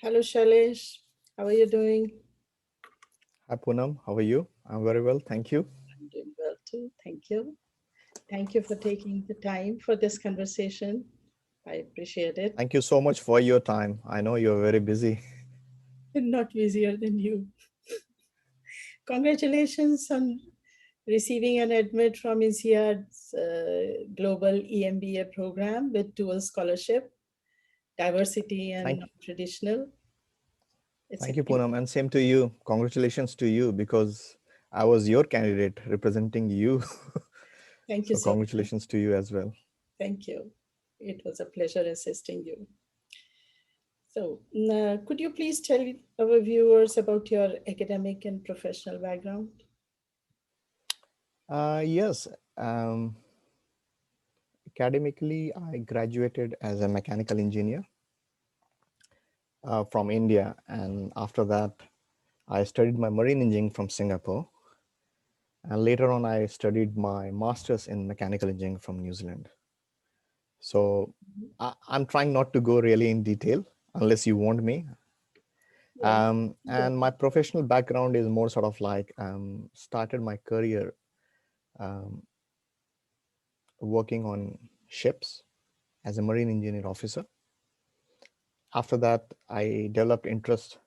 Hello, Shailesh. How are you doing? Hi Poonam, how are you? I'm very well, thank you. I'm doing well too. Thank you. Thank you for taking the time for this conversation. I appreciate it. Thank you so much for your time. I know you're very busy. Not busier than you. Congratulations on receiving an admit from INSEAD's global EMBA program with dual scholarship, diversity and Thank, non-traditional. It's a thank you, great. Poonam, and same to you. Congratulations to you because I was your candidate representing you. Thank you So so much. congratulations to you as well. Thank you. It was a pleasure assisting you. So, could you please tell our viewers about your academic and professional background? Yes, um, academically, I graduated as a mechanical engineer from India, and after that, I studied my marine engineering from Singapore. And later on, I studied my master's in mechanical engineering from New Zealand. So I'm trying not to go really in detail unless you want me. Yeah. Go And my professional background is more sort of like started my career um, working on ships as a marine engineer officer. After that, I developed interest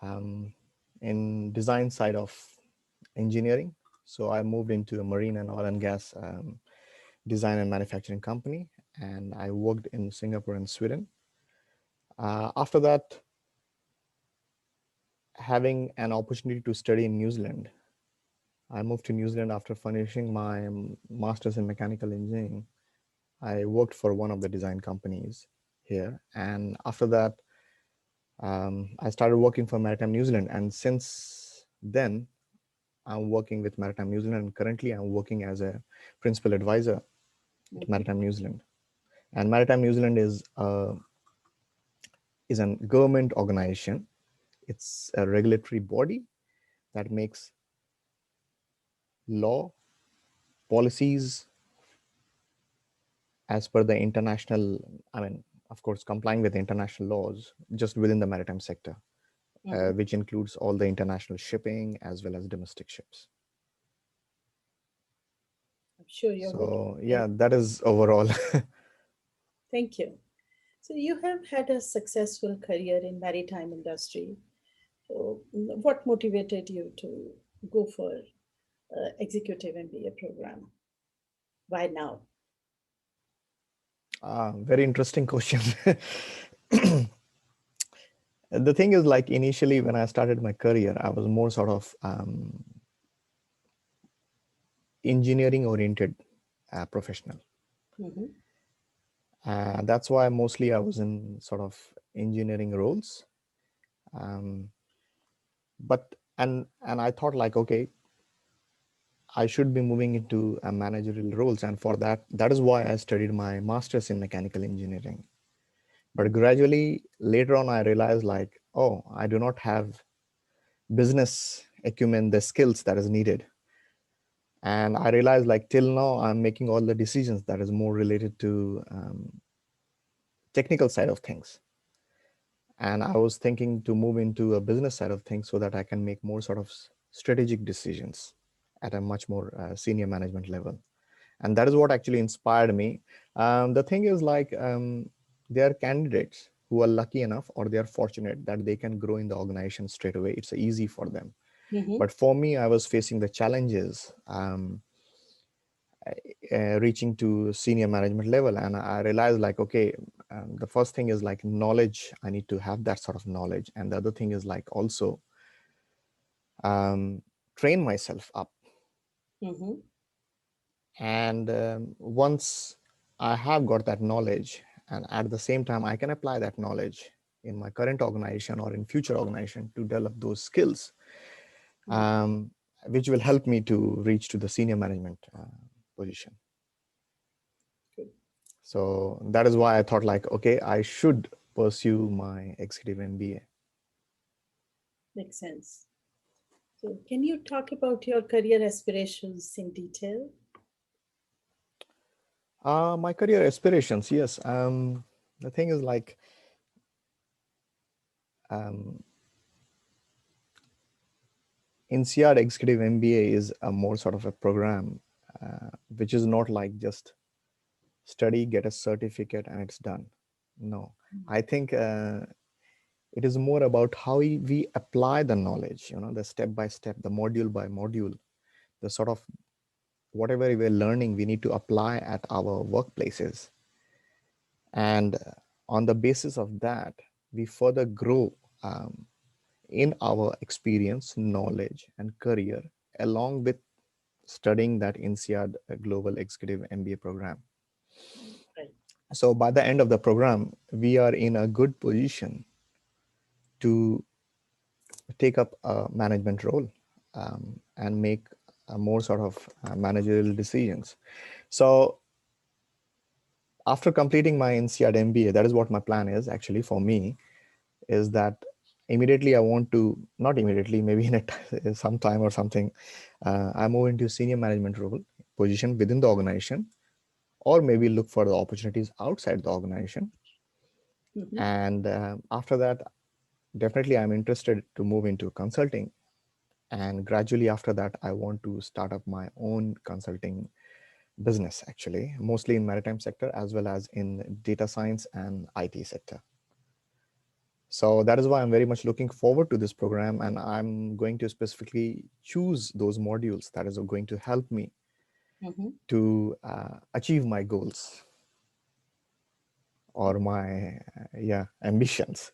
um, in design side of engineering. So I moved into a marine and oil and gas design and manufacturing company, and I worked in Singapore and Sweden. After that, having an opportunity to study in New Zealand, I moved to New Zealand after finishing my master's in mechanical engineering. I worked for one of the design companies here. And after that, I started working for Maritime New Zealand. And since then, I'm working with Maritime New Zealand. And currently, I'm working as a principal advisor at Mhm. Maritime New Zealand. And Maritime New Zealand is a government organization. It's a regulatory body that makes law, policies, as per the international, I mean, of course, complying with international laws just within the maritime sector, Mhm. which includes all the international shipping as well as domestic ships. I'm sure you're working So, great. yeah, that is overall. Thank you. So, you have had a successful career in maritime industry. So, what motivated you to go for executive MBA program? Why now? Very interesting question. The thing is, like, initially when I started my career, I was more sort of engineering oriented professional. Hmm. That's why mostly I was in sort of engineering roles. Um, but I thought like, okay, I should be moving into a managerial roles, and for that, that is why I studied my master's in mechanical engineering. But gradually, later on, I realized like, oh, I do not have business acumen, the skills that is needed. And I realized like till now, I'm making all the decisions that is more related to technical side of things. And I was thinking to move into a business side of things so that I can make more sort of strategic decisions at a much more senior management level. And that is what actually inspired me. The thing is like there are candidates who are lucky enough or they are fortunate that they can grow in the organization straight away. It's easy for them. Hmm. But for me, I was facing the challenges reaching to senior management level, and I realized like, okay, the first thing is like knowledge. I need to have that sort of knowledge, and the other thing is like also um, train myself up. Hmm. And once I have got that knowledge, and at the same time I can apply that knowledge in my current organization or in future organization to develop those skills, um, which will help me to reach to the senior management position. Good. So that is why I thought like, okay, I should pursue my executive MBA. Makes sense. So, can you talk about your career aspirations in detail? My career aspirations, yes. The thing is like, um, INSEAD Executive MBA is a more sort of a program which is not like just study, get a certificate, and it's done. No, I think it is more about how we apply the knowledge, the step by step, the module by module, the sort of whatever we're learning, we need to apply at our workplaces. And on the basis of that, we further grow in our experience, knowledge, and career, along with studying that INSEAD Global Executive MBA program. Right. So by the end of the program, we are in a good position to take up a management role and make a more sort of managerial decisions. So after completing my INSEAD MBA, that is what my plan is actually for me, is that immediately I want to, not immediately, maybe in some time or something, I move into senior management role position within the organization, or maybe look for the opportunities outside the organization. Mm-hmm. And after that, definitely I'm interested to move into consulting. And gradually after that, I want to start up my own consulting business, actually, mostly in maritime sector as well as in data science and IT sector. So that is why I'm very much looking forward to this program, and I'm going to specifically choose those modules that is going to help me Mm-hmm. to achieve my goals or Oh, my ambitions.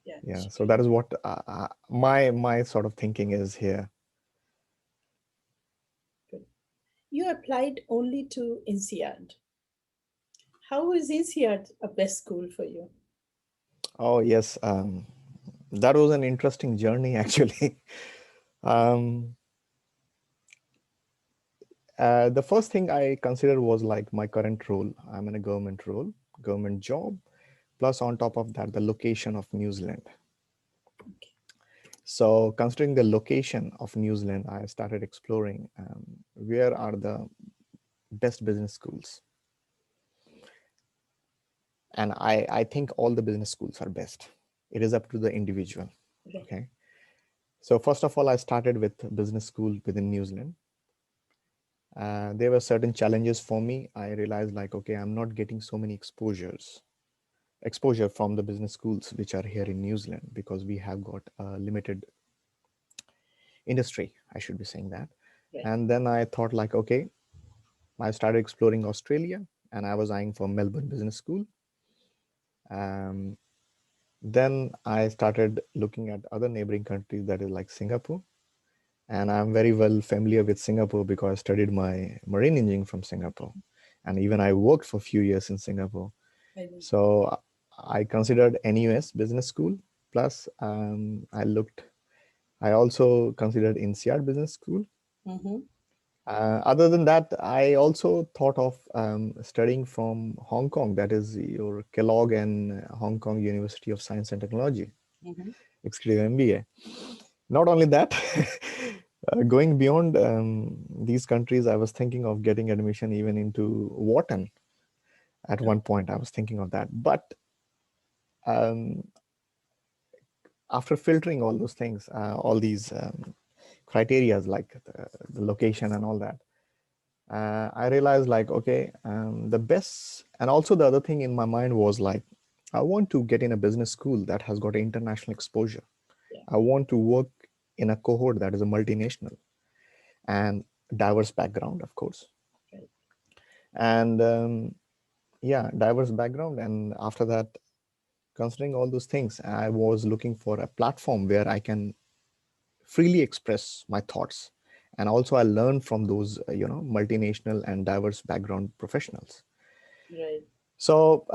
yeah, Yeah, that's so great. that is what my sort of thinking is here. Good. You applied only to INSEAD. How is INSEAD a best school for you? Oh yes, that was an interesting journey actually. um, the first thing I considered was like my current role. I'm in a government role, government job, plus on top of that, the location of New Zealand. Okay. So considering the location of New Zealand, I started exploring where are the best business schools. And I think all the business schools are best. It is up to the individual. Right. Okay. So first of all, I started with business school within New Zealand. There were certain challenges for me. I realized like, okay, I'm not getting so many exposure from the business schools which are here in New Zealand, because we have got a limited industry, I should be saying that. Right. And then I thought like, okay, I started exploring Australia, and I was eyeing for Melbourne Business School. Um, then I started looking at other neighboring countries, that is like Singapore. And I'm very well familiar with Singapore because I studied my marine engineering from Singapore. And even I worked for a few years in Singapore. I know. So I considered NUS Business School. Plus, I also considered INSEAD Business School. Mm-hmm. Other than that, I also thought of studying from Hong Kong, that is your Kellogg and Hong Kong University of Science and Technology, Mm-hmm. exclusive MBA. Not only that, going beyond these countries, I was thinking of getting admission even into Wharton. At Oh, one point, I was thinking of that. But um, after filtering all those things, all these criterias like the location and all that, I realized like, okay, the best, and also the other thing in my mind was like, I want to get in a business school that has got international exposure. yeah. I want to work in a cohort that is a multinational and diverse background, of course. Right. And yeah, diverse background. And after that, considering all those things, I was looking for a platform where I can freely express my thoughts. And also I learned from those, multinational and diverse background professionals. Right. So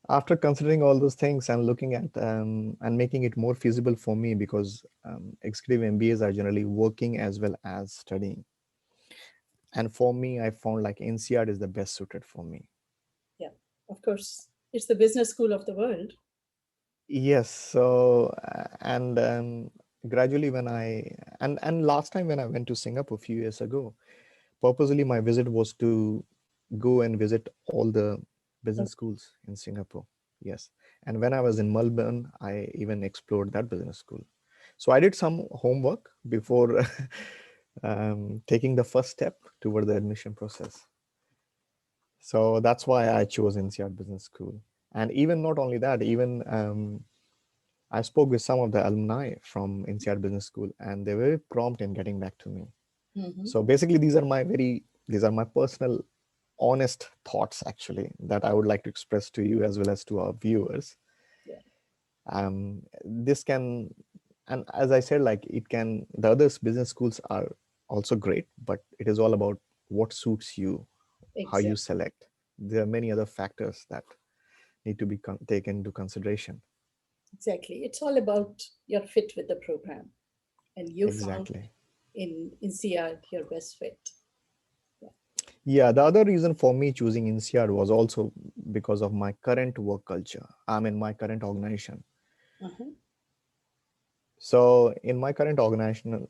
after considering all those things and looking at and making it more feasible for me, because executive MBAs are generally working as well as studying. And for me, I found like INSEAD is the best suited for me. Yeah. Of course. It's the business school of the world. Yes. So and gradually when and last time when I went to Singapore a few years ago, purposely my visit was to go and visit all the business Oh, schools in Singapore. Yes. And when I was in Melbourne, I even explored that business school. So I did some homework before taking the first step toward the admission process. So that's why I chose INSEAD Business School. And even not only that, even I spoke with some of the alumni from INSEAD Business School, and they were very prompt in getting back to me. Mm-hmm. So basically, these are my personal, honest thoughts actually that I would like to express to you as well as to our viewers. Yeah, This can, and as I said, like it can, the other business schools are also great, but it is all about what suits you, how you exactly. select. There are many other factors that need to be taken into consideration. Exactly. It's all about your fit with the program. And you found Exactly. in INSEAD your best fit. Yeah. Yeah, the other reason for me choosing INSEAD was also because of my current work culture. I'm in my current organization. Uh-huh. So in my current organization,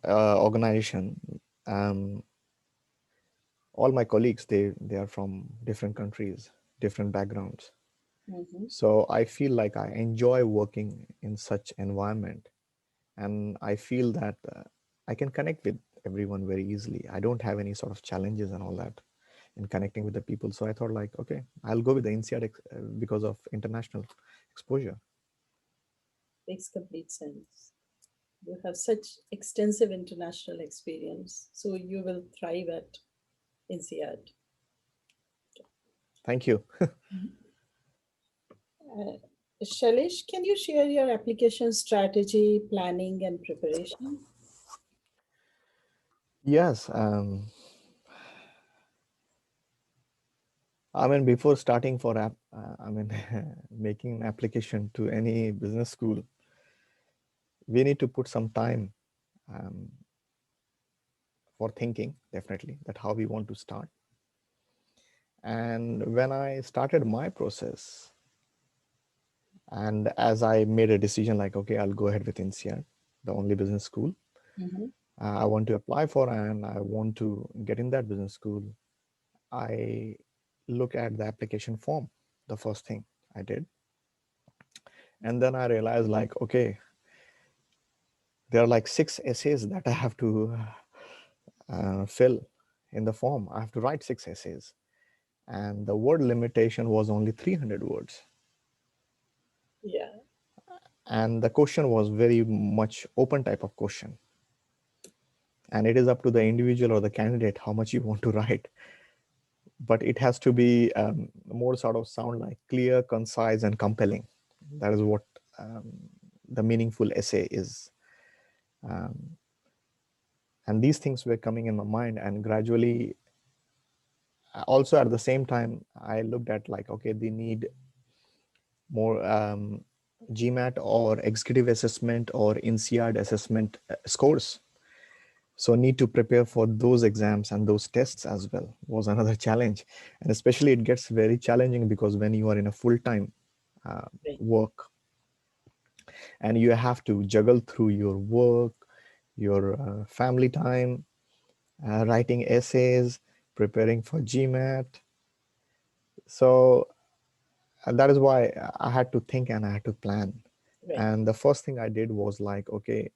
um, all my colleagues they are from different countries, different backgrounds. Mm-hmm. So I feel like I enjoy working in such environment, and I feel that I can connect with everyone very easily. I don't have any sort of challenges and all that in connecting with the people. So I thought like, okay, I'll go with the INSEAD because of international exposure. Makes complete sense. You have such extensive international experience, so you will thrive at INSEAD. Thank you. Mhm. Shailesh, can you share your application strategy, planning, and preparation? Yes, I mean before starting for I mean making an application to any business school, we need to put some time um, for thinking definitely that how we want to start. And when I started my process, and as I made a decision like, okay, I'll go ahead with INSEAD, the only business school Mm-hmm. I want to apply for, and I want to get in that business school, I look at the application form, the first thing I did. And then I realized like, okay, there are like 6 essays that I have to fill in the form. I have to write 6 essays. And the word limitation was only 300 words. Yeah, And the question was very much open type of question, and it is up to the individual or the candidate how much you want to write, but it has to be more sort of sound like clear, concise, and compelling. That is what um, the meaningful essay is. um, and these things were coming in my mind, and gradually also at the same time I looked at like, okay, they need more GMAT or executive assessment or INSEAD assessment scores. So need to prepare for those exams and those tests as well was another challenge. And especially it gets very challenging because when you are in a full-time right, work and you have to juggle through your work, your family time, writing essays, preparing for GMAT. So that is why I had to think and I had to plan. right, And the first thing I did was like, okay,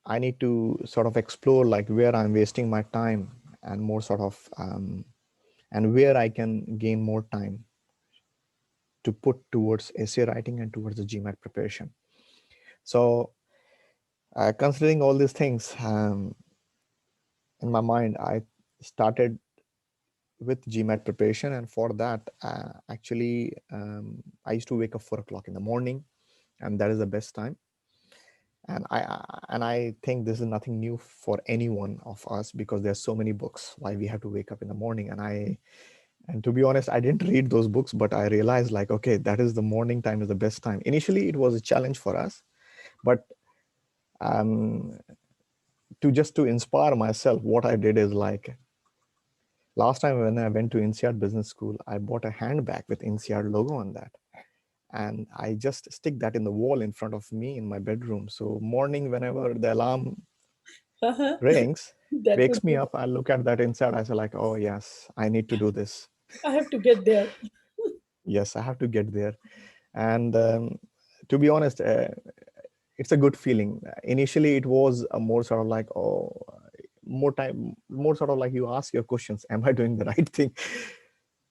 I need to sort of explore like where I'm wasting my time and more sort of and where I can gain more time to put towards essay writing and towards the GMAT preparation. So considering all these things in my mind, I started with GMAT preparation, and for that, actually, I used to wake up 4 o'clock in the morning, and that is the best time. And I think this is nothing new for any one of us because there's so many books why we have to wake up in the morning. And to be honest, I didn't read those books, but I realized like, okay, that is the morning time is the best time. Initially it was a challenge for us, but um, to just to inspire myself, what I did is like last time when I went to INSEAD Business School, I bought a handbag with INSEAD logo on that, and I just stick that in the wall in front of me in my bedroom. So morning, whenever the alarm uh-huh. rings, That wakes would me be, up, I look at that inside. I say like, oh yes, I need to do this. I have to get there. Yes, I have to get there. And to be honest, it's a good feeling. Initially, it was a more sort of like, oh, more time, more sort of like you ask your questions, am I doing the right thing?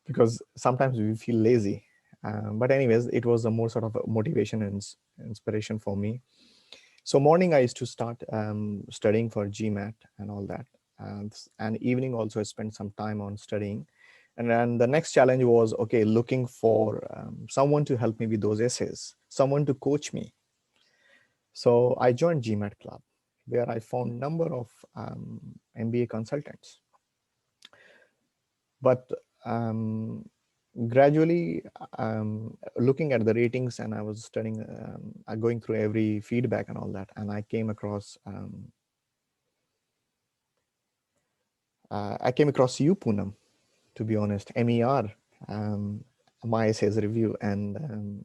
Because sometimes we feel lazy. But anyways, it was a more sort of a motivation and inspiration for me. So morning I used to start studying for GMAT and all that. And evening also I spent some time on studying. And then the next challenge was, okay, looking for someone to help me with those essays, someone to coach me. So I joined GMAT Club, where I found number of MBA consultants. But um, gradually, looking at the ratings, and I was studying, going through every feedback and all that, and I came across you, Poonam, to be honest, MER, um, my essays review, and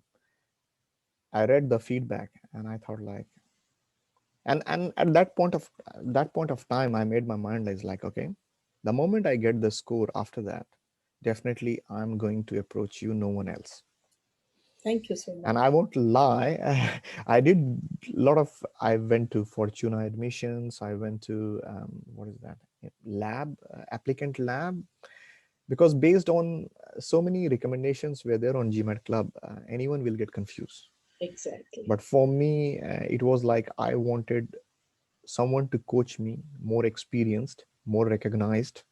I read the feedback, and I thought like, and at that point of time, I made my mind is like, okay, the moment I get the score after that, definitely I'm going to approach you, no one else. Thank you so And much. I won't lie, I did a lot of. I went to Fortuna admissions. I went to what is that lab, applicant lab, because based on so many recommendations were there on GMAT Club, anyone will get confused. Exactly. But for me, it was like I wanted someone to coach me, more experienced, more recognized,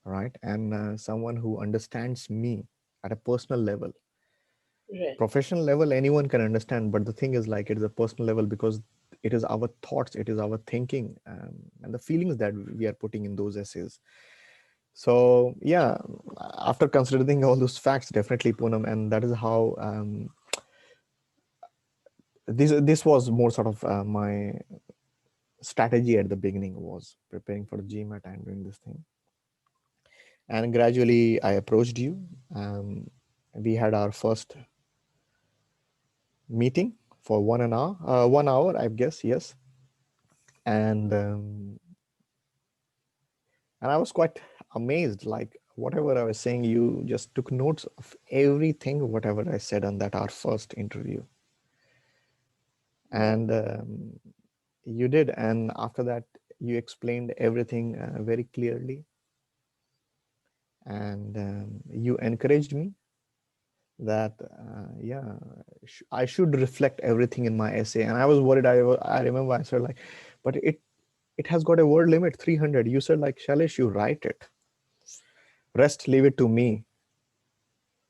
right, and someone who understands me at a personal level. Right. Professional level, anyone can understand, but the thing is like it is a personal level because it is our thoughts, it is our thinking, and the feelings that we are putting in those essays. So yeah, after considering all those facts, definitely Poonam, and that is how this was more sort of my strategy at the beginning, was preparing for GMAT and doing this thing. And gradually, I approached you. We had our first meeting for 1 hour, 1 hour, I guess, yes. And I was quite amazed. Like whatever I was saying, you just took notes of everything, whatever I said on that our first interview. Wow. And you did. And after that, you explained everything very clearly, and you encouraged me that yeah, I should reflect everything in my essay. And I was worried. I remember I said like, but it has got a word limit 300. You said like, Shailesh, you write it, rest leave it to me.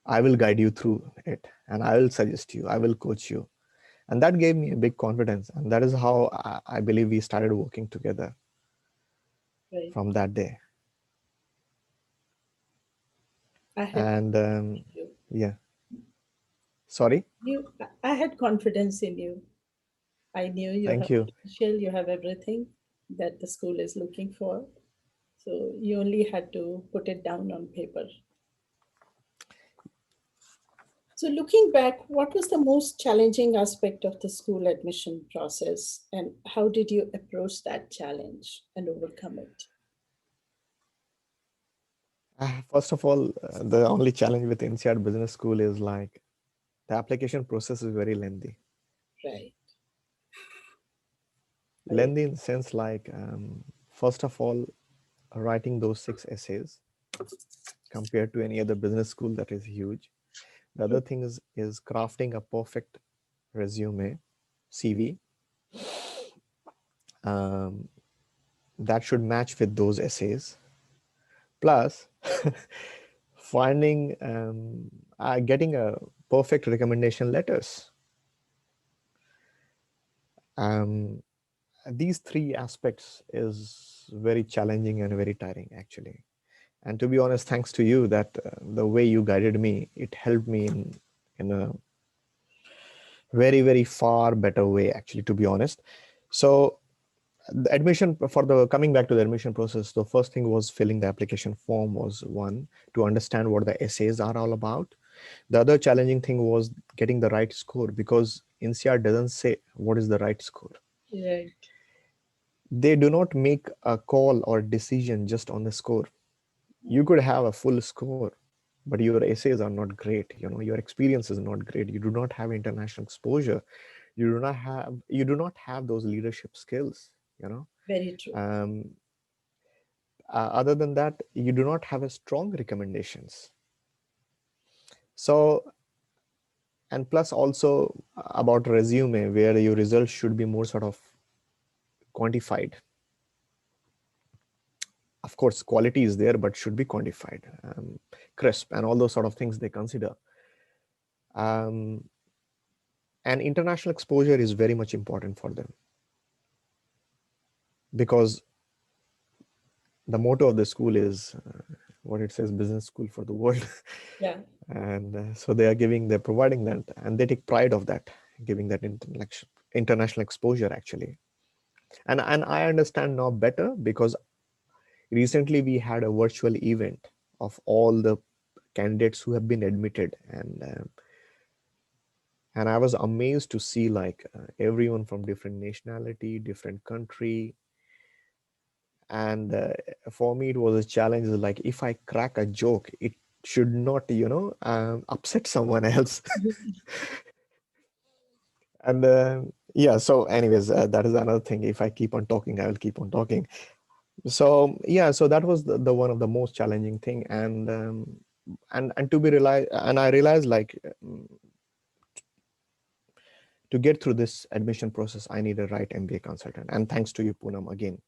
I will guide you through it, and I will suggest you, I will coach you. And that gave me a big confidence, and that is how I believe we started working together Right. from that day. I had And you. yeah, sorry. I had confidence in you. I knew you Thank have you. potential, you have everything that the school is looking for. So you only had to put it down on paper. So looking back, what was the most challenging aspect of the school admission process and how did you approach that challenge and overcome it? First of all, the only challenge with INSEAD Business School is like the application process is very lengthy. Right. I, Lengthy in the sense like, first of all, writing those 6 essays compared to any other business school, that is huge. The other thing is crafting a perfect resume, CV, um, that should match with those essays. Plus, finding getting a perfect recommendation letters. Um, these 3 aspects is very challenging and very tiring actually. And to be honest, thanks to you that the way you guided me, it helped me in a very far better way actually, to be honest. So the admission, for the coming back to the admission process, the first thing was filling the application form was one, to understand what the essays are all about. The other challenging thing was getting the right score, because NCR doesn't say what is the right score. right. They do not make a call or decision just on the score. You could have a full score, but your essays are not great, your experience is not great, you do not have international exposure, you do not have those leadership skills, you know Very true. um, other than that, you do not have a strong recommendations. So, and plus also about resume, where your results should be more sort of quantified. Of course quality is there, but should be quantified, crisp, and all those sort of things they consider. um, and international exposure is very much important for them, because the motto of the school is what it says, business school for the world. Yeah. And so they're providing that, and they take pride of that, giving that international exposure actually. And I understand now better, because recently we had a virtual event of all the candidates who have been admitted, and I was amazed to see like everyone from different nationality, different country. And for me it was a challenge, like if I crack a joke, it should not upset someone else. And yeah, so anyways, that is another thing. If I keep on talking, I will keep on talking. So yeah, so that was the one of the most challenging thing. And to be realized, and I realized like to get through this admission process, I need a right MBA consultant. And thanks to you, Poonam, again.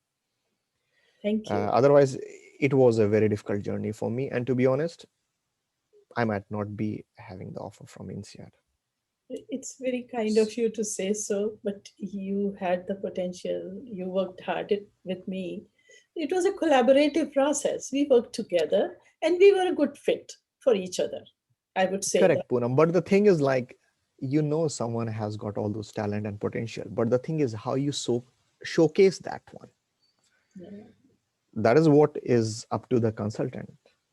Thank you. Otherwise, it was a very difficult journey for me. And to be honest, I might not be having the offer from INSEAD. It's very kind of you to say so, but you had the potential. You worked hard with me. It was a collaborative process. We worked together and we were a good fit for each other. I would say that. Correct, Poonam. But the thing is, like, someone has got all those talent and potential. But the thing is, how you showcase that one. Yeah. That is what is up to the consultant,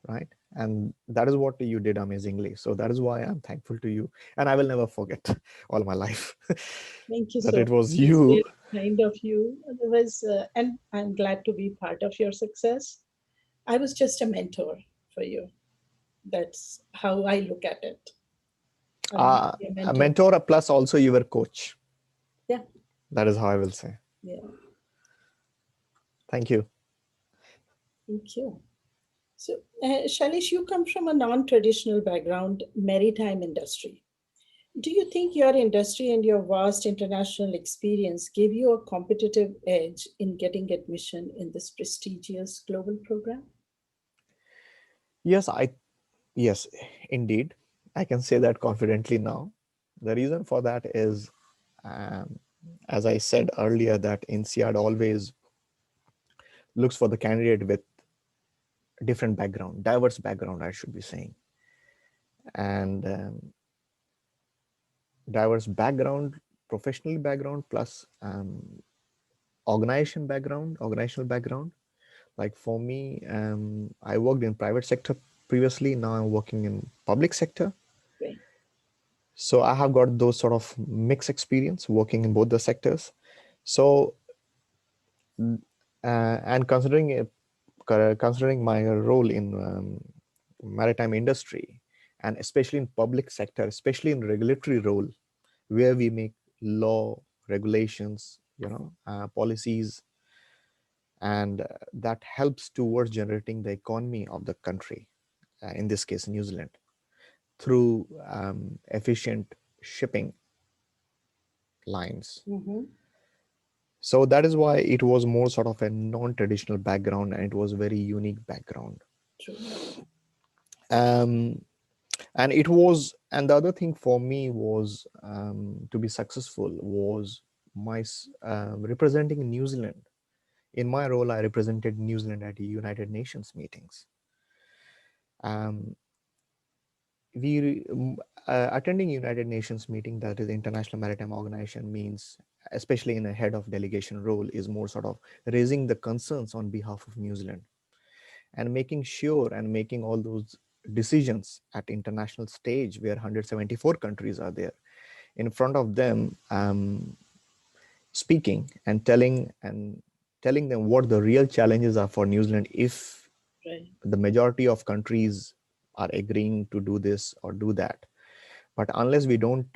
right? And that is what you did amazingly. So that is why I'm thankful to you. And I will never forget all my life Thank you that so it much. was It's you. really kind of you. Otherwise, and I'm glad to be part of your success. I was just a mentor for you. That's how I look at it. A A mentor. mentor, plus also you were coach. Yeah. That is how I will say. Yeah. Thank you. Thank you. So, Shailesh, you come from a non-traditional background, maritime industry. Do you think your industry and your vast international experience gave you a competitive edge in getting admission in this prestigious global program? Yes, yes, indeed. I can say that confidently now. The reason for that is, um, as I said earlier, that INSEAD always looks for the candidate with different background, diverse background, I should be saying, and diverse background, professional background, plus organizational background. Like for me, I worked in private sector previously. Now I'm working in public sector. Right. So I have got those sort of mixed experience working in both the sectors. So and considering my role in maritime industry, and especially in public sector, especially in regulatory role, where we make law, regulations, policies, and that helps towards generating the economy of the country, in this case New Zealand, through efficient shipping lines. Mm-hmm. So that is why it was more sort of a non-traditional background, and it was very unique background. True. um, and the other thing for me was, to be successful, was representing New Zealand. In my role, I represented New Zealand at the United Nations meetings. um, Attending United Nations meeting, that is International Maritime Organization, means, especially in a head of delegation role, is more sort of raising the concerns on behalf of New Zealand, and making sure and making all those decisions at international stage, where 174 countries are there in front of them, speaking and telling them what the real challenges are for New Zealand, if Right. the majority of countries are agreeing to do this or do that. But unless we don't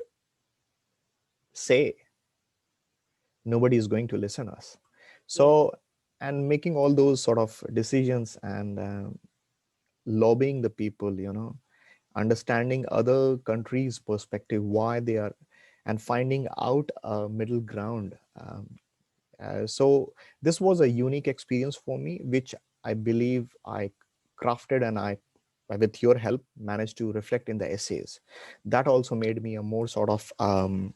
say, nobody is going to listen us. Yeah. So, and making all those sort of decisions and lobbying the people, understanding other countries' perspective, why they are, and finding out a middle ground. So this was a unique experience for me, which I believe I crafted, and I, with your help, managed to reflect in the essays. That also made me a more sort of um,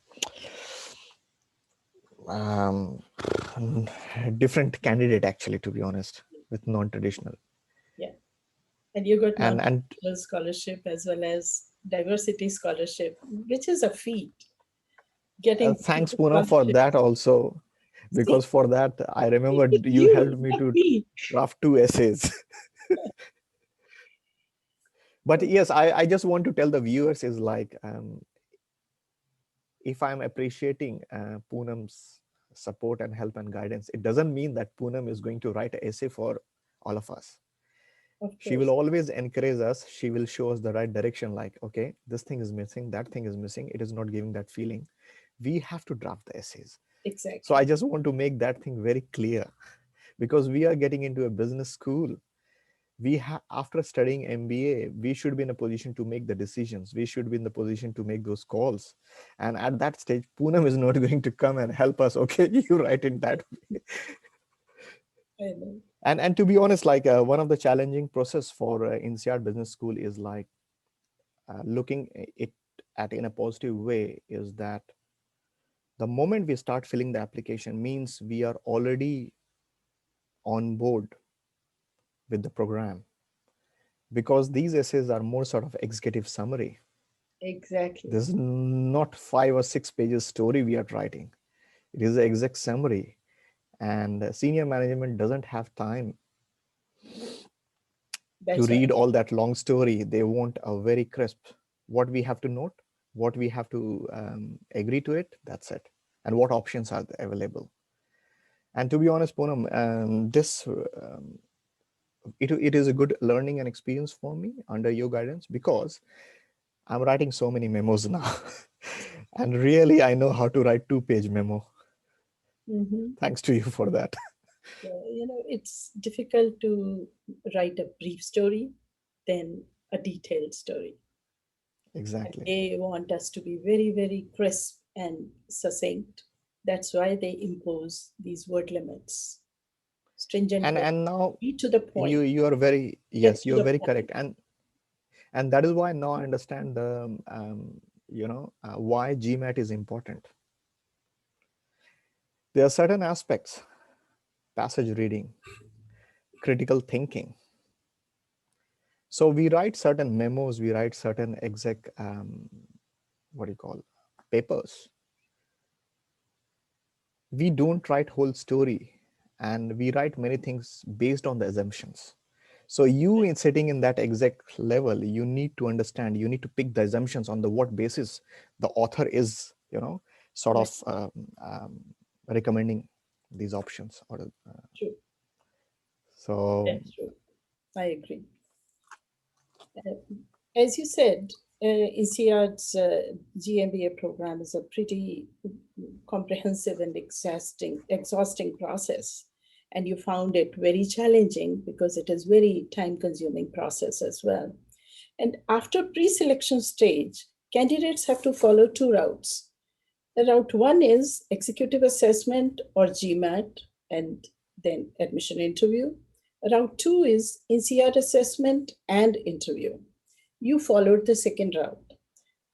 different candidate, actually, to be honest, with non-traditional. Yeah. And you got And non-traditional scholarship as well as diversity scholarship, which is a feat. Getting thanks, multiple Poonam, for that scholarships. also, See, because for that I remember it's you you, helped me not to me. draft two essays. But yes, I just want to tell the viewers is like, if I'm appreciating Poonam's support and help and guidance, it doesn't mean that Poonam is going to write an essay for all of us. Of She will course. always encourage us. She will show us the right direction, like, okay, this thing is missing, that thing is missing, it is not giving that feeling. We have to draft the essays. So I Exactly. just want to make that thing very clear, because we are getting into a business school. After studying MBA, we should be in a position to make the decisions. We should be in the position to make those calls. And at that stage, Poonam is not going to come and help us. Okay, you write in that way. I know. And to be honest, like one of the challenging process for INSEAD Business School is like looking it at in a positive way, is that the moment we start filling the application means we are already on board with the program, because these essays are more sort of executive summary. Exactly. This is not 5 or 6 pages story we are writing. It is an exact summary, and senior management doesn't have time to That's read right. all that long story. They want a very crisp, what we have to note, what we have to agree to it. That's it, and what options are available. And to be honest, Poonam, this it is a good learning and experience for me under your guidance, because I'm writing so many memos now. And really, I know how to write 2 page memo. Mm-hmm. Thanks to you for that. It's difficult to write a brief story than a detailed story. And Exactly. they want us to be very, very crisp and succinct. That's why they impose these word limits, stringent And words. now Be to the you point. you are very, Get yes, to you are the very point. correct. And that is why now I understand the why GMAT is important. There are certain aspects: passage reading, critical thinking. So we write certain memos, we write certain exec what do you call, papers. We don't write whole story, and we write many things based on the assumptions. So you, in sitting in that exact level, you need to understand, you need to pick the assumptions on the what basis the author is, sort of That's um, recommending these options, or true. so. That's true. I agree. Uh, as you said, INSEAD's GMBA program is a pretty comprehensive and exhausting process. And you found it very challenging because it is very time-consuming process as well. And after pre-selection stage, candidates have to follow two routes. The route one is executive assessment or GMAT and then admission interview. Route two is INSEAD assessment and interview. You followed the second route.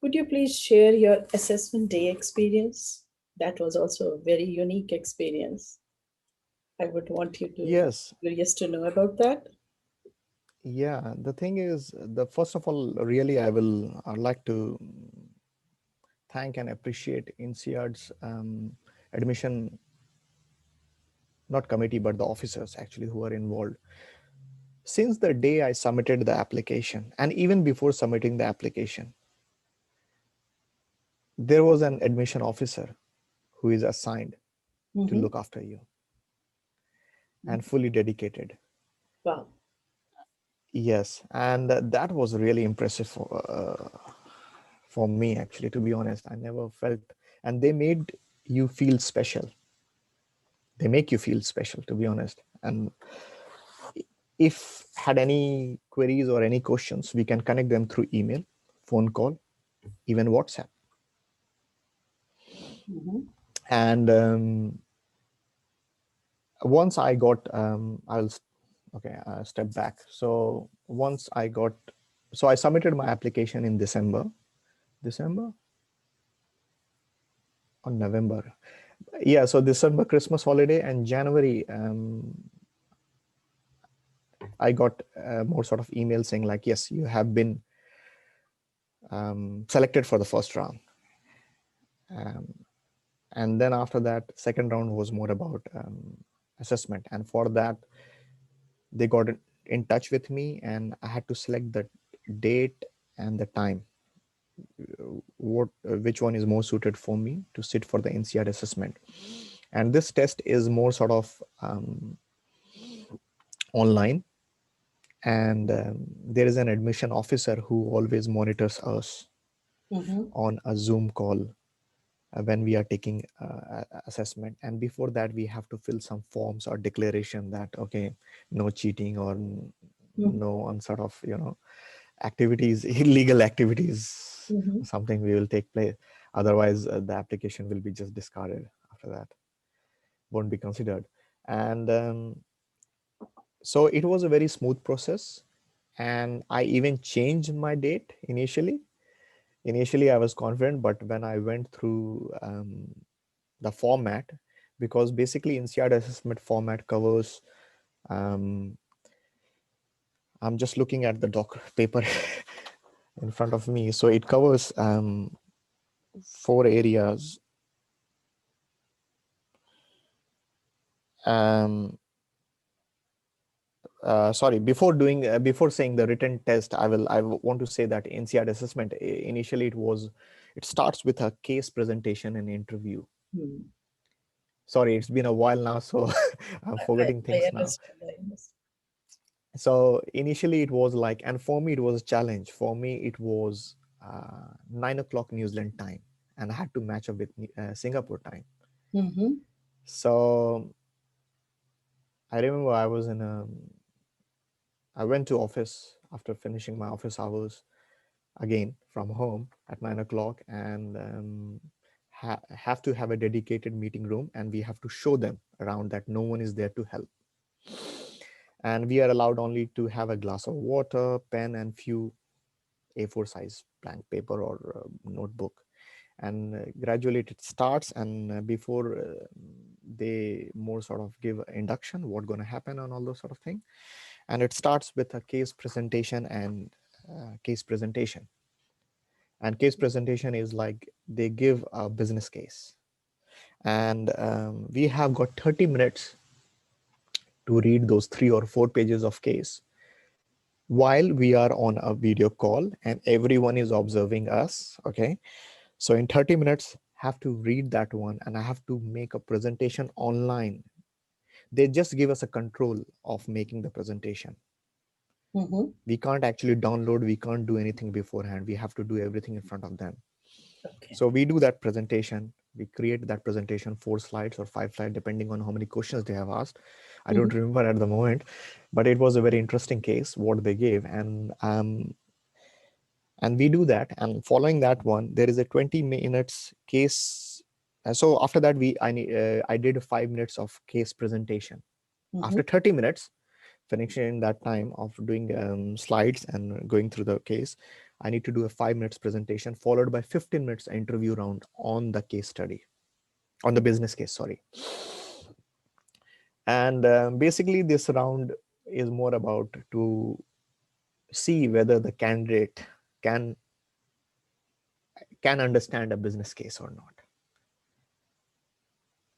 Could you please share your assessment day experience? That was also a very unique experience. I would want you to Yes. curious to know about that. Yeah, the thing is, the first of all, really, I'd like to thank and appreciate INSEAD's admission, not committee, but the officers actually who are involved. Since the day I submitted the application, and even before submitting the application, there was an admission officer who is assigned to Mm-hmm. look after you, and fully dedicated. Wow. Yes, and that was really impressive for me, actually, to be honest. I never felt, and they made you feel special. They make you feel special, to be honest. And if had any queries or any questions, we can connect them through email, phone call, even WhatsApp. Mm-hmm. And once I got, okay, step back. So once I got, so I submitted my application in December or November. Yeah, so December Christmas holiday, and January, I got more sort of email saying like, yes, you have been selected for the first round. Um, and then after that, second round was more about assessment. And for that, they got in touch with me, and I had to select the date and the time, what which one is more suited for me to sit for the INSEAD assessment. And this test is more sort of online, and there is an admission officer who always monitors us Mm-hmm. on a Zoom call when we are taking assessment. And before that, we have to fill some forms or declaration that okay, no cheating or no on sort of activities, illegal activities, Mm-hmm. something we will take place. Otherwise, the application will be just discarded after that, won't be considered. And so it was a very smooth process. And I even changed my date initially. Initially, I was confident, but when I went through the format, because basically INSEAD assessment format covers, um, I'm just looking at the doc paper in front of me. So it covers four areas. Um, Sorry, before saying the written test, I want to say that INSEAD assessment, initially it starts with a case presentation and interview. Mm-hmm. Sorry, it's been a while now, so I'm forgetting I things now. understand. I understand. So initially it was like, and for me it was a challenge. For me it was 9 o'clock New Zealand time, and I had to match up with Singapore time. Mm-hmm. So I remember I went to office after finishing my office hours again from home at 9 o'clock, and have to have a dedicated meeting room, and we have to show them around that no one is there to help. And we are allowed only to have a glass of water, pen, and few A4 size blank paper or notebook. And gradually it starts, and before they more sort of give induction, what going to happen and all those sort of thing. And it starts with a case presentation and case presentation. And case presentation is like they give a business case, and we have got 30 minutes to read those 3 or 4 pages of case while we are on a video call and everyone is observing us. Okay, so in 30 minutes have to read that one, and I have to make a presentation online. They just give us a control of making the presentation. Mm-hmm. We can't actually download, we can't do anything beforehand, we have to do everything in front of them. Okay. So we do that presentation, we create that presentation, 4 slides or 5 slides depending on how many questions they have asked. I Mm-hmm. don't remember at the moment, but it was a very interesting case what they gave. And we do that, and following that one there is a 20 minutes case. So after that I did 5 minutes of case presentation. Mm-hmm. After 30 minutes finishing that time of doing slides and going through the case, I need to do a 5 minutes presentation followed by 15 minutes interview round on the case study, on the business case, sorry. And basically this round is more about to see whether the candidate can understand a business case or not,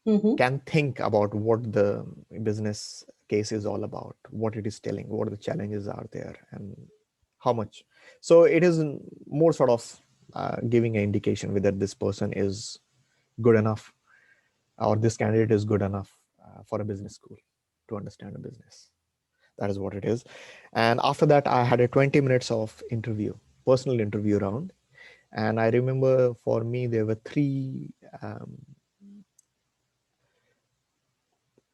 Mm-hmm. can think about what the business case is all about, what it is telling, what the challenges are there, and how much. So it is more sort of giving an indication whether this person is good enough, or this candidate is good enough for a business school to understand a business. That is what it is. And after that, I had a 20 minutes of interview, personal interview round. And I remember for me, there were three, um,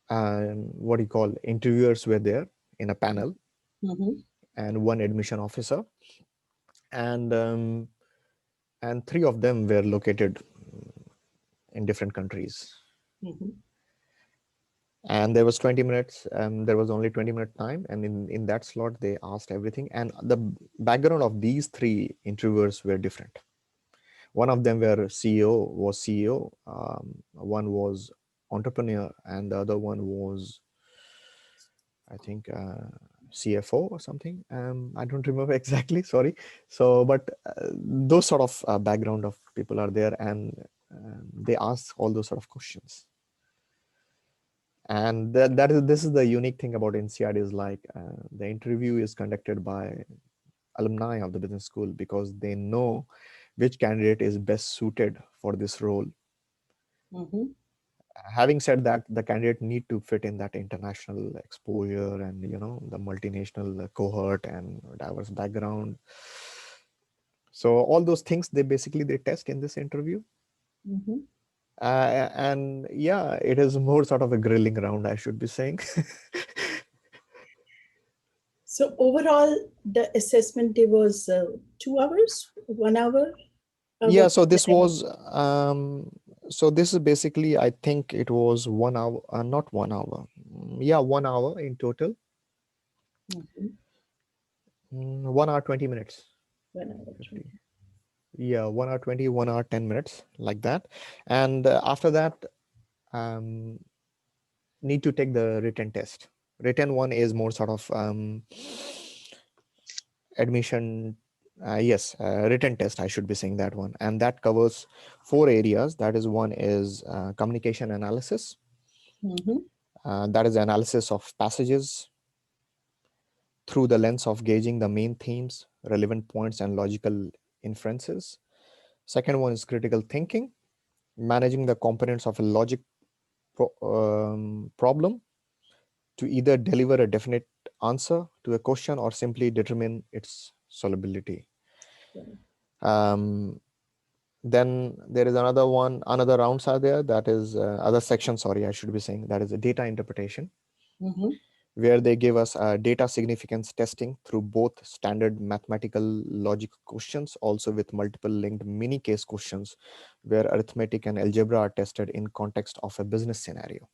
what do you call, interviewers were there in a panel, Mm-hmm. and one admission officer. And three of them were located in different countries. Mm-hmm. And there was 20 minutes, there was only 20-minute time, and in that slot they asked everything, and the background of these three interviewers were different. One of them were CEO, one was entrepreneur, and the other one was, I think, CFO or something. I don't remember exactly, sorry. So but those sort of background of people are there, and they ask all those sort of questions. And that is this is the unique thing about INSEAD, is like the interview is conducted by alumni of the business school, because they know which candidate is best suited for this role. Mm-hmm. Having said that, the candidate need to fit in that international exposure, and the multinational cohort and diverse background. So all those things, they test in this interview. Mm-hmm. And yeah, it is more sort of a grilling round, I should be saying. So overall, the assessment day was 2 hours, 1 hour. Yeah, What so was this the was this is basically, I think it was 1 hour, not 1 hour. Yeah, 1 hour in total. Mhm. 1 hour 20 minutes. 1 hour 50. 20. Yeah, 1 hour 20, 1 hour 10 minutes, like that. And after that, um, need to take the written test. Written one is more sort of admission. Yes, written test, I should be saying that one. And that covers four areas. That is, one is communication analysis. Mm-hmm. That is analysis of passages through the lens of gauging the main themes, relevant points, and logical inferences. Second one is critical thinking, managing the components of a logic problem to either deliver a definite answer to a question or simply determine its solubility. Um, then there is another rounds are there. That is other section. Sorry, I should be saying that is a data interpretation, Mm-hmm. where they give us data significance testing through both standard mathematical logic questions, also with multiple linked mini case questions, where arithmetic and algebra are tested in context of a business scenario.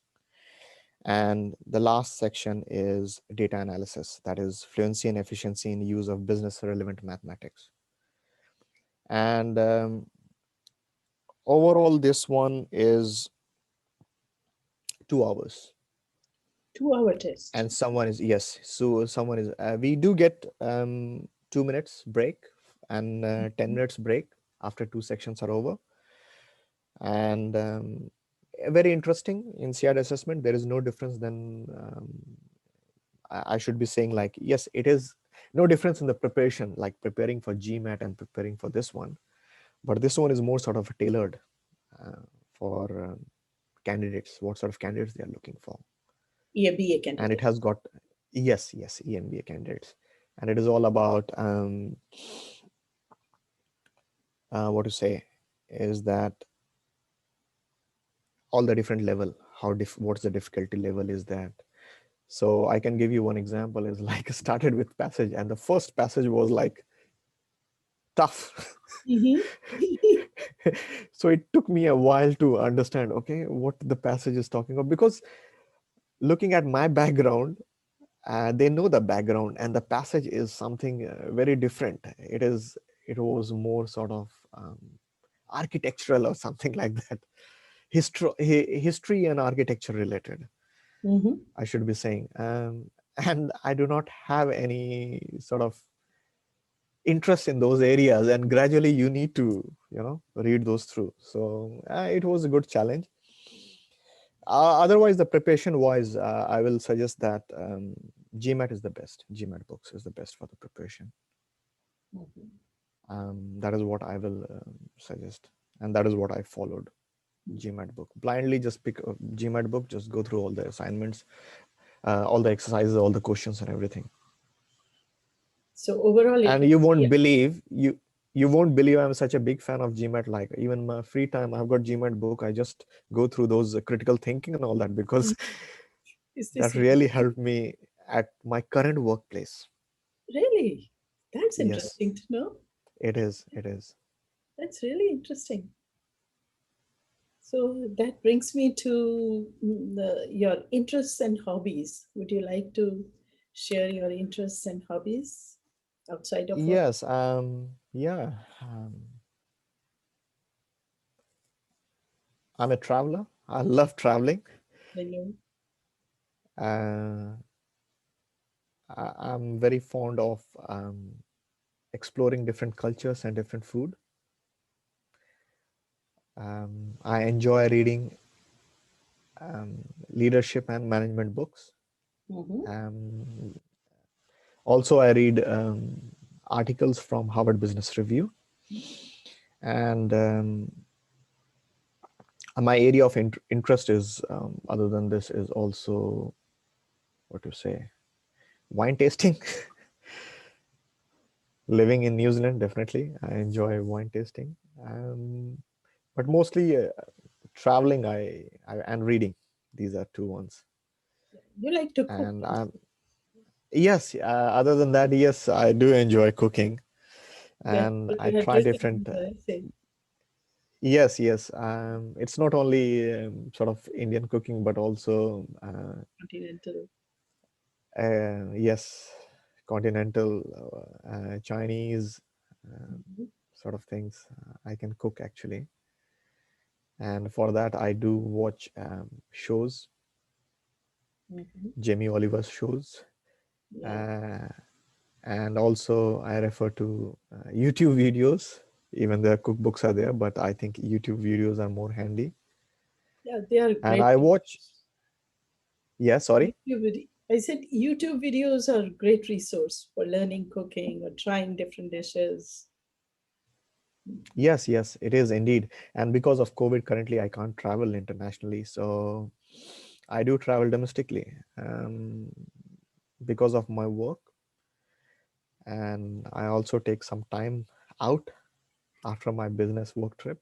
And the last section is data analysis, that is fluency and efficiency in use of business relevant mathematics. And overall, this one is 2 hours. 2 hour test. And someone is, yes, so someone is, we do get 2 minutes break and 10 minutes break after two sections are over. And very interesting in CID assessment, there is no difference than I should be saying, like, yes, it is no difference in the preparation, like preparing for GMAT and preparing for this one. But this one is more sort of tailored uh, for candidates, what sort of candidates they are looking for. EMBA And it candidate. has got, yes, EMBA candidates. And it is all about what to say is that all the different level, what's the difficulty level is that. So I can give you one example, is like started with passage, and the first passage was like tough. Mm-hmm. So it took me a while to understand, okay, what the passage is talking about, because looking at my background, they know the background, and the passage is something very different. It was more sort of architectural or something like that, history and architecture related, Mm-hmm. I should be saying. And I do not have any sort of interest in those areas, and gradually you need to read those through. So it was a good challenge. Otherwise, the preparation wise, I will suggest that GMAT is the best. GMAT books is the best for the preparation. Mm-hmm. That is what I will suggest, and that is what I followed. GMAT book blindly, just pick a GMAT book, just go through all the assignments. all the exercises, all the questions, and everything. So overall, it And was you won't believe I'm such a big fan of GMAT. Like even my free time, I've got GMAT book. I just go through those critical thinking and all that because is that this really helped me at my current workplace. really? That's Yes, interesting to know. it is. It is. That's really interesting. So that brings me to your interests and hobbies. Would you like to share your interests and hobbies outside of work? Yes. Yeah. I'm a traveler. I love traveling. I know. Uh, I'm very fond of exploring different cultures and different food. I enjoy reading leadership and management books. Mm-hmm. Um, Also, I read articles from Harvard Business Review, and my area of interest is, other than this, is also what to say, wine tasting. Living in New Zealand, definitely, I enjoy wine tasting, but mostly traveling. And reading. These are two ones. You like to cook And also. I'm Yes. Other than that, yes, I do enjoy cooking, Yeah, and but I you had try written different. in the essay. Yes, yes. It's not only sort of Indian cooking, but also Continental. yes, continental, Chinese Mhm. sort of things. I can cook actually, and for that I do watch shows, Mhm. Jamie Oliver's shows, Yeah, uh, and also I refer to YouTube videos. Even the cookbooks are there, but I think YouTube videos are more handy. yeah, they are And great I watch. resource. Yeah, sorry. I said YouTube videos are a great resource for learning cooking or trying different dishes. Yes, yes, it is indeed. And because of COVID, currently I can't travel internationally. So I do travel domestically because of my work. And I also take some time out after my business work trip.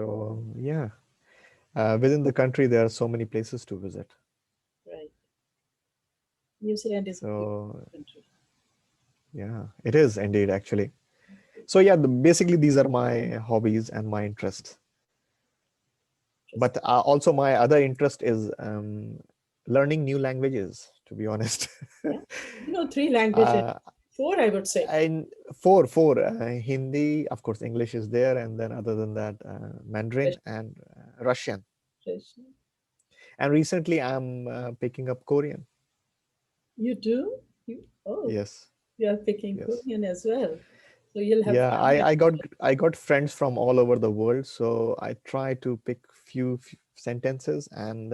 Oh, So, yeah, within the country, there are so many places to visit. right. New Zealand is a beautiful So, country. yeah, it is indeed, actually. So, yeah, basically, these are my hobbies and my interests. But Interesting. also, my other interest is learning new languages, to be honest. Yeah. You know, three languages. uh, Four, I would say. and four Hindi, of course, English is there, and then other than that, Mandarin and Russian. Russian. And recently, I'm picking up Korean. You do? Oh, Yes, you are picking yes. Korean as well. So you'll have Yeah, fun with I got friends from all over the world, so I try to pick few sentences, and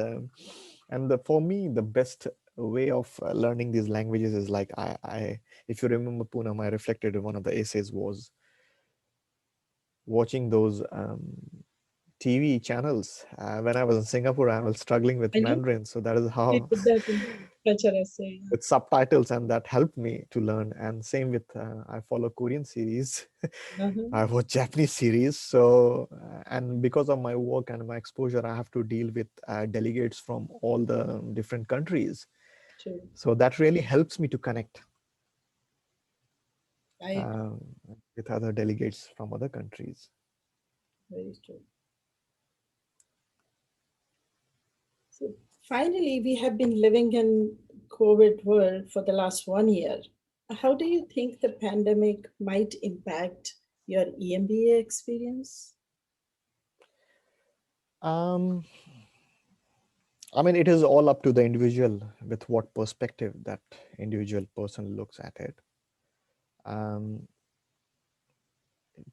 for me the best way of learning these languages is like I if you remember, Poonam, I reflected in one of the essays was watching those TV channels. When I was in Singapore, I was struggling with I know Mandarin, so that is we how did that in culture essay. with subtitles, and that helped me to learn. And same with I follow Korean series. Uh-huh. I watch Japanese series. So, and because of my work and my exposure, I have to deal with delegates from all the different countries. True. So that really helps me to connect I agree. um, with other delegates from other countries. Very true. So finally, we have been living in COVID world for the last 1 year. How do you think the pandemic might impact your EMBA experience? Um, I mean, it is all up to the individual with what perspective that individual person looks at it. Um,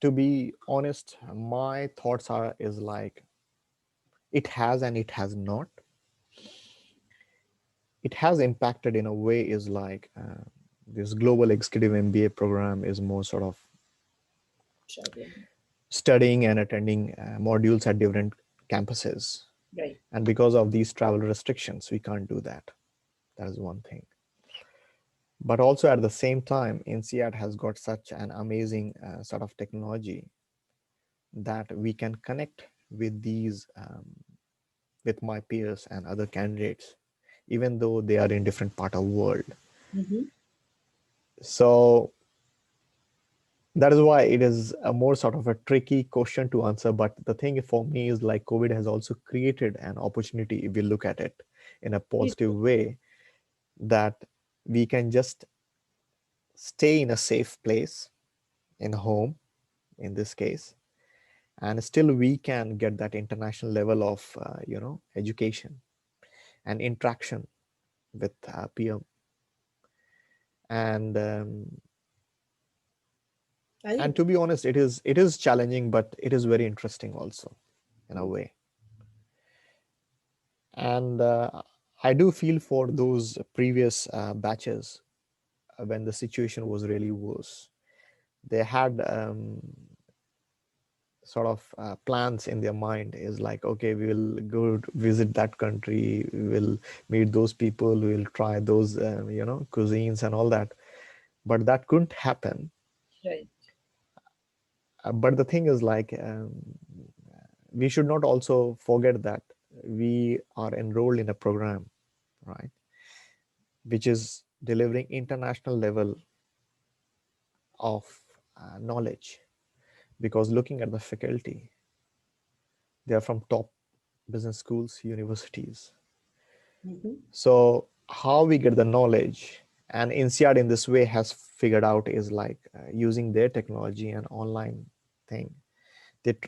to be honest, my thoughts are is like it has and it has not. It has impacted in a way is like this global executive MBA program is more sort of Traveling. studying and attending modules at different campuses. Right. And because of these travel restrictions, we can't do that. That is one thing. But also at the same time, INSEAD has got such an amazing sort of technology that we can connect with these with my peers and other candidates, even though they are in different part of world. Mm-hmm. So that is why it is a more sort of a tricky question to answer. But the thing for me is like COVID has also created an opportunity, if we look at it in a Very positive true. way, that we can just stay in a safe place, in home in this case, and still we can get that international level of education and interaction with peer. And I and agree. to be honest, it is challenging, but it is very interesting also in a Mm. way. And I do feel for those previous batches, when the situation was really worse, they had sort of plans in their mind, is like, okay, we will go visit that country, we will meet those people, we will try those cuisines and all that. But that couldn't happen. Right. But the thing is like, we should not also forget that we are enrolled in a program, right, which is delivering international level of knowledge. Because looking at the faculty, they are from top business schools, universities. Mm-hmm. So how we get the knowledge, and INSEAD in this way has figured out, is like using their technology and online thing.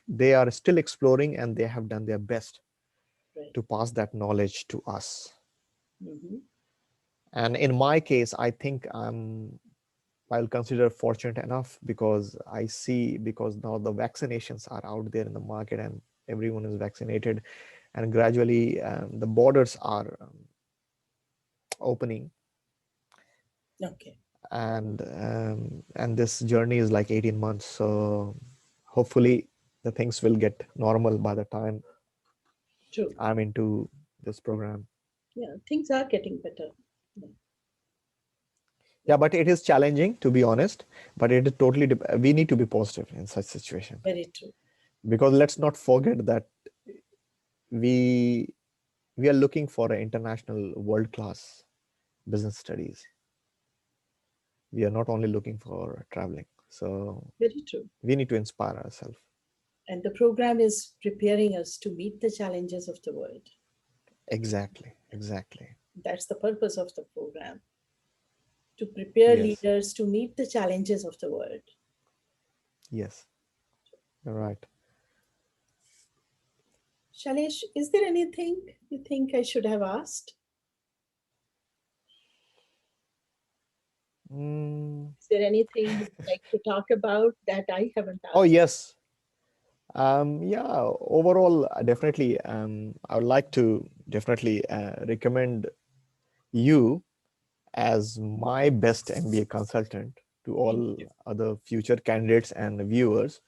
They are still exploring, and they have done their best Right. to pass that knowledge to us. Mm-hmm. And in my case, I think I'll consider fortunate enough, because I see, because now the vaccinations are out there in the market and everyone is vaccinated, and gradually the borders are opening. Okay. And this journey is like 18 months, so hopefully the things will get normal by the time True. I'm into this program. Yeah, things are getting better. Yeah, Yeah, but it is challenging, to be honest. But it is totally we need to be positive in such situation, very true. because let's not forget that we we are looking for an international world class business studies. We are not only looking for traveling, so Very true. we need to inspire ourselves. And the program is preparing us to meet the challenges of the world. Exactly, exactly. That's the purpose of the program, to prepare Yes, leaders to meet the challenges of the world. yes, you're right. Shailesh, is there anything you think I should have asked? Mm. Is there anything you'd like to talk about that I haven't Oh asked? yes. Yeah, overall, definitely, I would like to definitely recommend you as my best MBA consultant to Thank all you. other future candidates and viewers.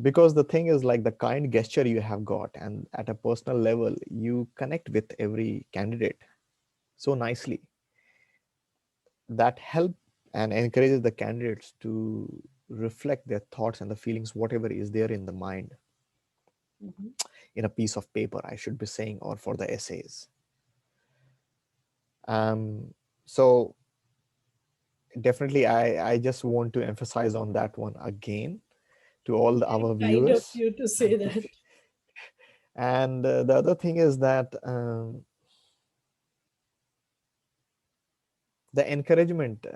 Because the thing is like the kind gesture you have got, and at a personal level you connect with every candidate so nicely, that help and encourages the candidates to reflect their thoughts and the feelings, whatever is there in the mind, Mhm. in a piece of paper, I should be saying, or for the essays. So definitely, I just want to emphasize on that one again to all Very our kind of viewers. you to say And that. the other thing is that the encouragement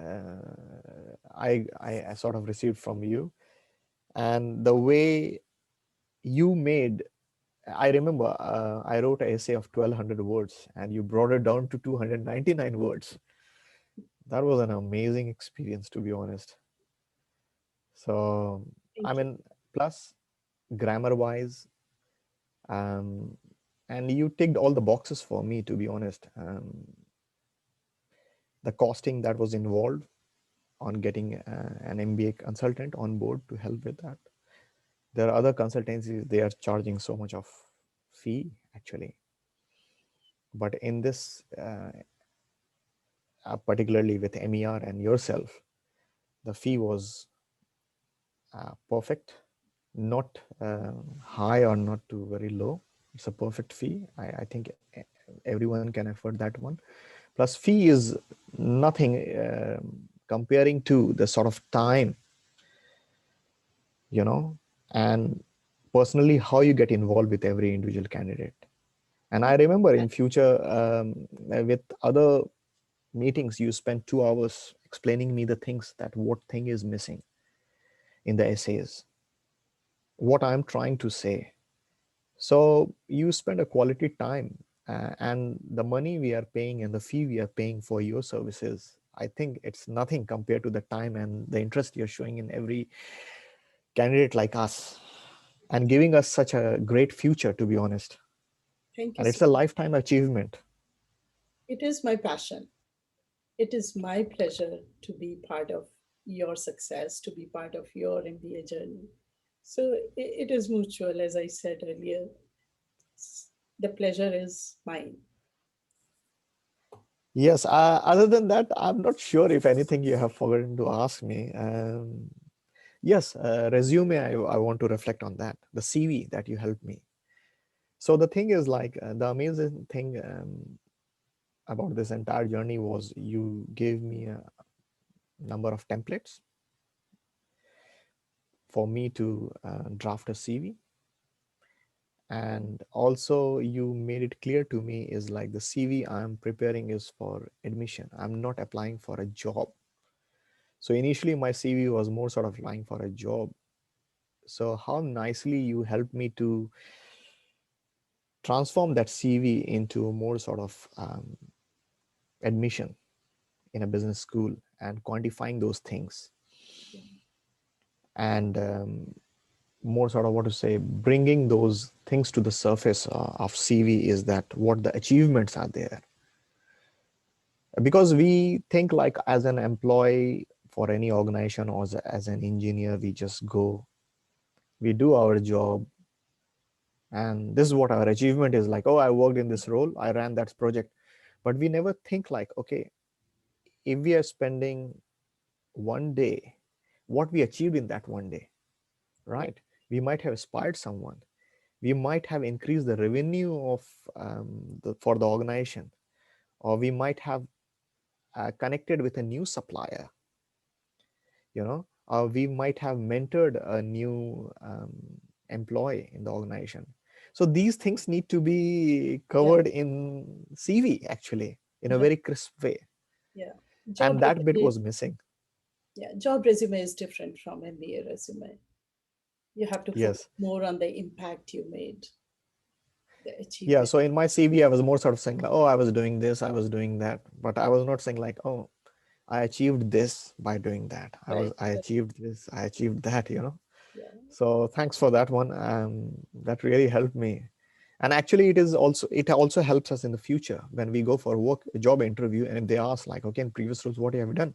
I sort of received from you, and the way you made. I remember I wrote an essay of 1200 words, and you brought it down to 299 words. That was an amazing experience, to be honest. So, Thank I you. mean, plus grammar wise, um, and you ticked all the boxes for me, to be honest. The costing that was involved on getting an MBA consultant on board to help with that. There are other consultancies, they are charging so much of fee actually, but in this, particularly with MER and yourself, the fee was perfect, not high or not too very low. It's a perfect fee. I think everyone can afford that one. Plus, fee is nothing comparing to the sort of time, you know, and personally how you get involved with every individual candidate. And I remember in future, with other meetings, you spend 2 hours explaining me the things that what thing is missing in the essays, what I'm trying to say. So you spend a quality time, and the money we are paying and the fee we are paying for your services, I think it's nothing compared to the time and the interest you're showing in every candidate like us, and giving us such a great future, to be honest. Thank you And so it's a much. lifetime achievement. It is my passion. It is my pleasure to be part of your success, to be part of your MBA journey. So it is mutual, as I said earlier. The pleasure is mine. Yes, other than that, I'm not sure if anything you have forgotten to ask me. Yes, resume, I want to reflect on that, the CV that you helped me. So the thing is, like, the amazing thing about this entire journey was you gave me a number of templates for me to draft a CV. And also you made it clear to me is like the CV I'm preparing is for admission. I'm not applying for a job. So initially my CV was more sort of applying for a job. So how nicely you helped me to transform that CV into more sort of admission in a business school, and quantifying those things, Yeah. and more sort of, what to say, bringing those things to the surface of CV, is that what the achievements are there. Because we think like as an employee for any organization, or as an engineer, we just go, we do our job, and this is what our achievement is, like, oh, I worked in this role, I ran that project. But we never think like, okay, if we are spending one day, what we achieved in that one day, Yeah. right? We might have inspired someone, we might have increased the revenue of for the organization, or we might have connected with a new supplier, we might have mentored a new employee in the organization. So these things need to be Yeah. covered in CV actually, in a Yeah. very crisp way, Yeah. Job and that bit resume. was missing. Yeah. Job resume is different from MBA resume. You have to focus Yes. more on the impact you made, the Yeah, achievement. so in my CV I was more sort of saying like, oh, I was doing this, I was doing that, but I was not saying like, oh, I achieved this by doing that, Right. I Right. achieved this, I achieved that. Yeah. So thanks for that one. That really helped me. And actually, it also helps us in the future when we go for work job interview, and they ask like, okay, in previous roles, what you have done?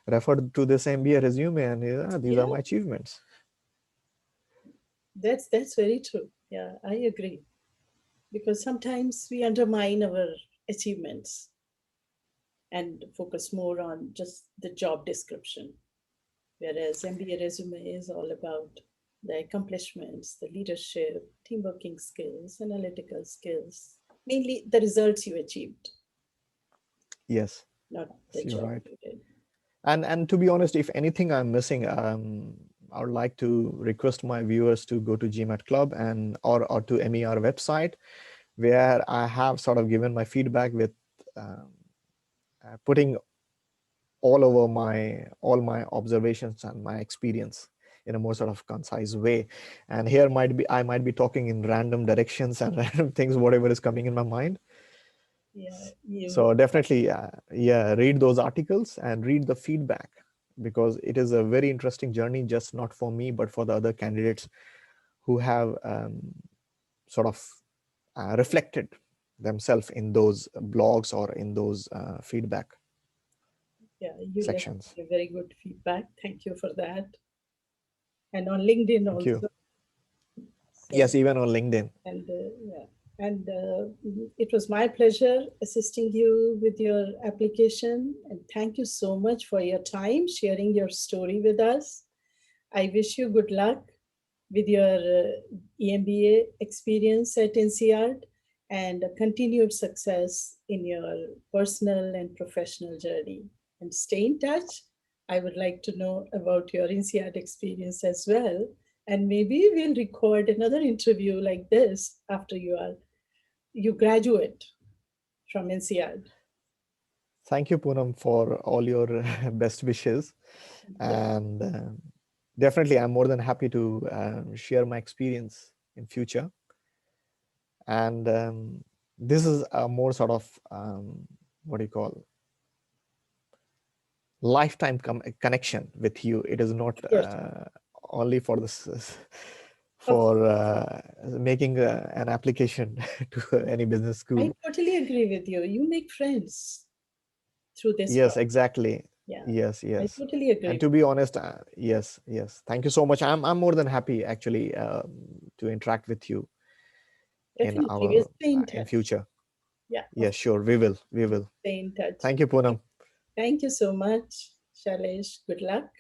Refer to this MBA resume, and yeah, these are Yeah. my achievements. That's very true. Yeah, I agree. Because sometimes we undermine our achievements and focus more on just the job description, whereas MBA resume is all about the accomplishments, the leadership, team working skills, analytical skills, mainly the results you achieved, Yes, not yes, the you're job right. you did. And to be honest, if anything I'm missing, I would like to request my viewers to go to GMAT Club or to MER website, where I have sort of given my feedback with putting all my observations and my experience in a more sort of concise way. And here I might be talking in random directions and random things, whatever is coming in my mind. Yeah, you. So definitely, yeah, read those articles and read the feedback, because it is a very interesting journey, just not for me but for the other candidates who have sort of reflected themselves in those blogs or in those feedback Yeah, you left sections. a very good feedback. Thank you for that. And on LinkedIn Thank you. also. So, Yes, even on LinkedIn. and yeah, and it was my pleasure assisting you with your application. And thank you so much for your time, sharing your story with us. I wish you good luck with your EMBA experience at INSEAD and continued success in your personal and professional journey. And stay in touch. I would like to know about your INSEAD experience as well. And maybe we'll record another interview like this after you graduate from INSEAD. Thank you, Poonam, for all your best wishes. Yeah, And definitely, I'm more than happy to share my experience in future. And this is a more sort of what do you call lifetime connection with you. It is not yes, only for this of for course. making an application to any business school. I totally agree with you. You make friends through this Yes, process. exactly. Yeah, Yes, I yes. totally And agree to with be honest, yes, yes. Thank you so much. I'm more than happy actually to interact with you you. in Definitely, we'll our stay in in touch. future. Yeah, of Yes, sure. We will. We course, will. stay in touch. Thank you, Poonam. Thank you so much, Shailesh. Good luck.